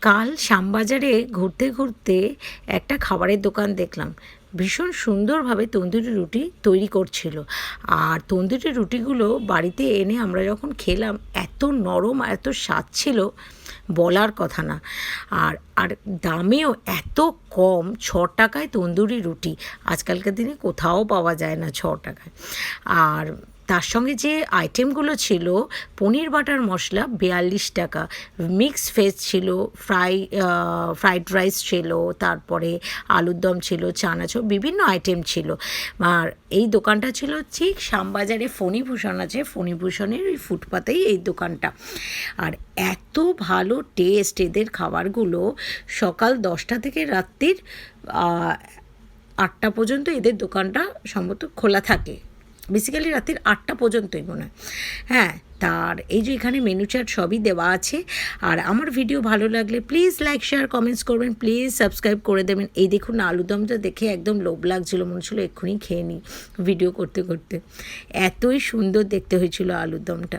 কাল শ্যামবাজারে ঘুরতে ঘুরতে একটা খাবারের দোকান দেখলাম। ভীষণ সুন্দরভাবে তন্দুরি রুটি তৈরি করছিল। আর তন্দুরি রুটিগুলো বাড়িতে এনে আমরা যখন খেলাম, এত নরম আর এত স্বাদ ছিল, বলার কথা না। আর আর দামেও এত কম, 6 টাকায় তন্দুরি রুটি। আজকালকার দিনে কোথাও পাওয়া যায় না 6 টাকায়। আর তার সঙ্গে যে আইটেমগুলো ছিল, পনির বাটার মশলা 42 টাকা, মিক্স ভেজ ছিল, ফ্রাইড রাইস ছিল, তারপরে আলুর দম ছিল, চানাচুর, বিভিন্ন আইটেম ছিল। আর এই দোকানটা ছিল ঠিক শ্যামবাজারে ফণিভূষণ আছে, ফণিভূষণের ওই ফুটপাতেই এই দোকানটা। আর এত ভালো টেস্ট এদের খাবারগুলো। সকাল 10টা থেকে রাত্রির 8টা পর্যন্ত এদের দোকানটা সম্ভবত খোলা থাকে। বেসিক্যালি রাত্রির 8টা পর্যন্তই মনে হয়। হ্যাঁ, তার এই যে এখানে মেনু চার্ট সবই দেওয়া আছে। আর আমার ভিডিও ভালো লাগলে প্লিজ লাইক, শেয়ার, কমেন্টস করবেন, প্লিজ সাবস্ক্রাইব করে দেবেন। এই দেখুন না, আলুদমটা দেখে একদম লোভ লাগছিলো, মনে হচ্ছিলো এক্ষুনি খেয়ে নিই ভিডিও করতে করতে। এতই সুন্দর দেখতে হয়েছিল আলুদমটা।